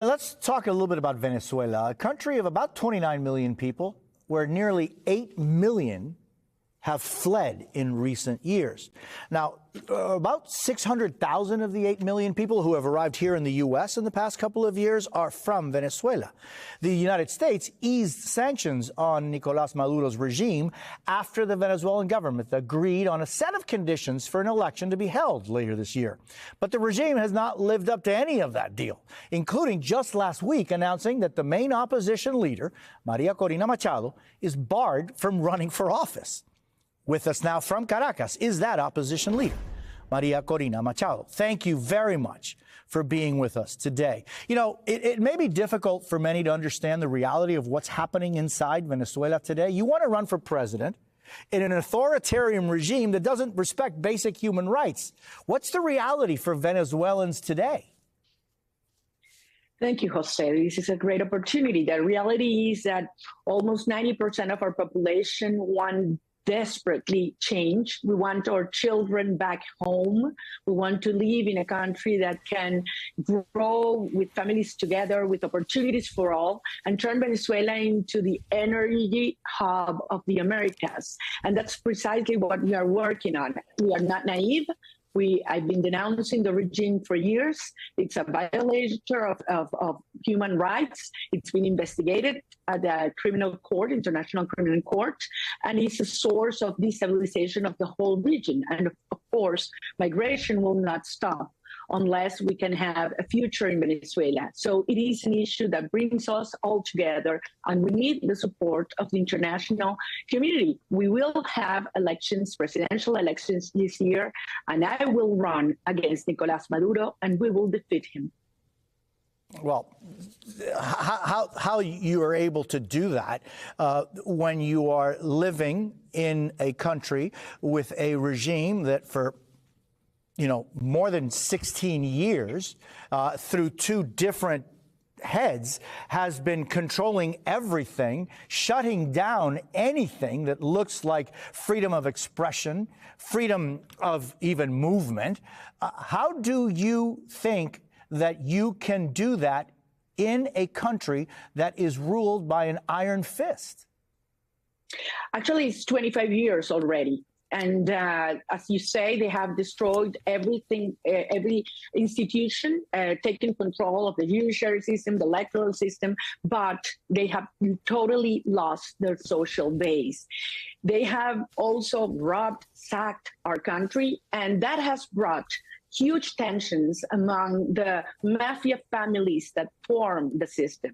Let's talk a little bit about Venezuela, a country of about 29 million people, where nearly 8 million have fled in recent years. Now, about 600,000 of the 8 million people who have arrived here in the U.S. in the past couple of years are from Venezuela. The United States eased sanctions on Nicolás Maduro's regime after the Venezuelan government agreed on a set of conditions for an election to be held later this year. But the regime has not lived up to any of that deal, including just last week announcing that the main opposition leader, Maria Corina Machado, is barred from running for office. With us now from Caracas is that opposition leader, Maria Corina Machado. Thank you very much for being with us today. You know, it may be difficult for many to understand the reality of what's happening inside Venezuela today. You want to run for president in an authoritarian regime that doesn't respect basic human rights. What's the reality for Venezuelans today? Thank you, Jose. This is a great opportunity. The reality is that almost 90% of our population want desperately change. We want our children back home. We want to live in a country that can grow with families together, with opportunities for all, and turn Venezuela into the energy hub of the Americas. And that's precisely what we are working on. We are not naive. I've been denouncing the regime for years. It's a violator of human rights. It's been investigated at the criminal court, International Criminal Court, and it's a source of destabilization of the whole region. And of course, migration will not stop unless we can have a future in Venezuela. So it is an issue that brings us all together, and we need the support of the international community. We will have elections, presidential elections this year, and I will run against Nicolás Maduro, and we will defeat him. Well, how you are able to do that when you are living in a country with a regime that for more than 16 years, through two different heads, has been controlling everything, shutting down anything that looks like freedom of expression, freedom of even movement. How do you think that you can do that in a country that is ruled by an iron fist? Actually, it's 25 years already. And as you say, they have destroyed everything, every institution, taken control of the judiciary system, the electoral system, but they have totally lost their social base. They have also sacked our country, and that has brought huge tensions among the mafia families that form the system.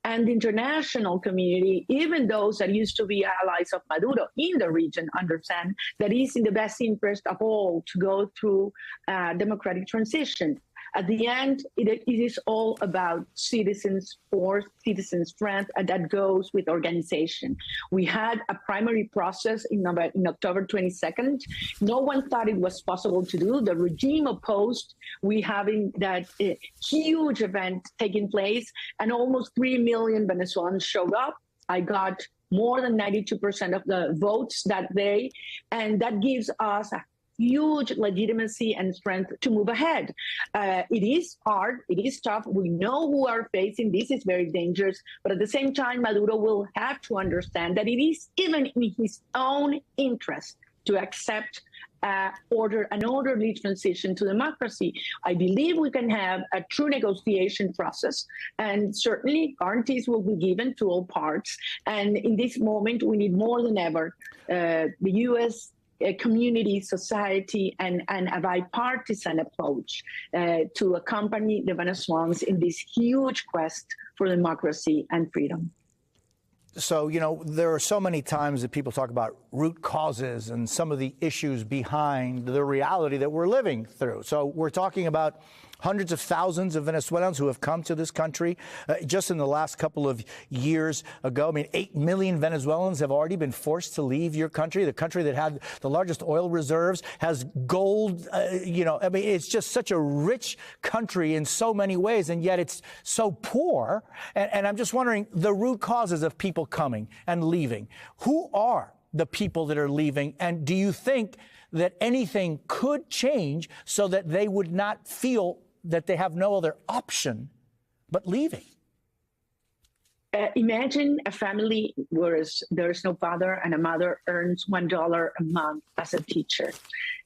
And the international community, even those that used to be allies of Maduro in the region, understand that it is in the best interest of all to go through democratic transition. At the end, it is all about citizens' force, citizen strength, and that goes with organization. We had a primary process in October 22nd. No one thought it was possible to do. The regime opposed. We having that huge event taking place, and almost 3 million Venezuelans showed up. I got more than 92% of the votes that day, and that gives us a huge legitimacy and strength to move ahead. It is hard. It is tough. We know who are facing. This is very dangerous. But at the same time, Maduro will have to understand that it is even in his own interest to accept an orderly transition to democracy. I believe we can have a true negotiation process, and certainly guarantees will be given to all parts. And in this moment, we need more than ever the U.S. community, society, and a bipartisan approach to accompany the Venezuelans in this huge quest for democracy and freedom. So, there are so many times that people talk about root causes and some of the issues behind the reality that we're living through. So we're talking about hundreds of thousands of Venezuelans who have come to this country just in the last couple of years ago. I mean, 8 million Venezuelans have already been forced to leave your country, the country that had the largest oil reserves, has gold. It's just such a rich country in so many ways, and yet it's so poor. And I'm just wondering the root causes of people coming and leaving. Who are the people that are leaving? And do you think that anything could change so that they would not feel that they have no other option but leaving. Imagine a family where there's no father and a mother earns $1 a month as a teacher.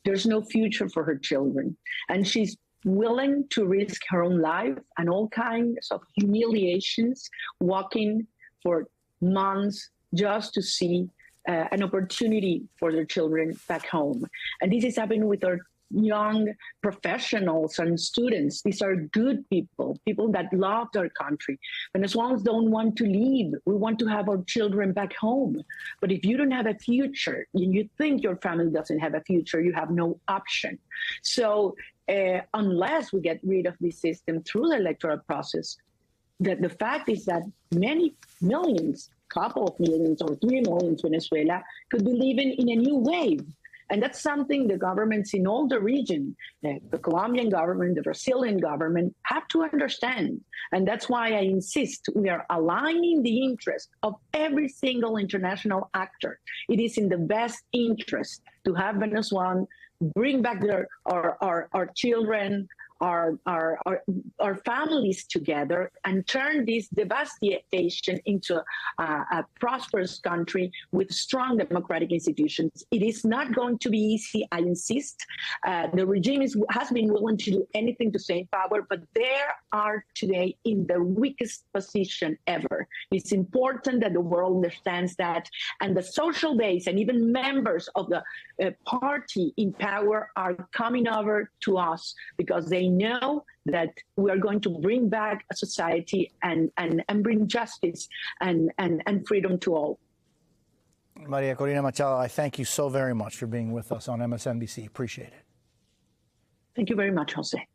There's no future for her children. And she's willing to risk her own life and all kinds of humiliations, walking for months just to see an opportunity for their children back home. And this is happening with our young professionals and students. These are good people, people that love their country. Venezuelans don't want to leave. We want to have our children back home. But if you don't have a future, and you think your family doesn't have a future, you have no option. So unless we get rid of this system through the electoral process, the fact is that many millions, couple of millions or 3 million Venezuela could be living in a new wave. And that's something the governments in all the region, the Colombian government, the Brazilian government, have to understand. And that's why I insist we are aligning the interest of every single international actor. It is in the best interest to have Venezuela bring back our children, our families together and turn this devastation into a prosperous country with strong democratic institutions. It is not going to be easy, I insist. The regime has been willing to do anything to stay in power, but they are today in the weakest position ever. It's important that the world understands that, and the social base and even members of the party in power are coming over to us because they know that we are going to bring back a society and bring justice and freedom to all. Maria Corina Machado, I thank you so very much for being with us on MSNBC. Appreciate it. Thank you very much, Jose.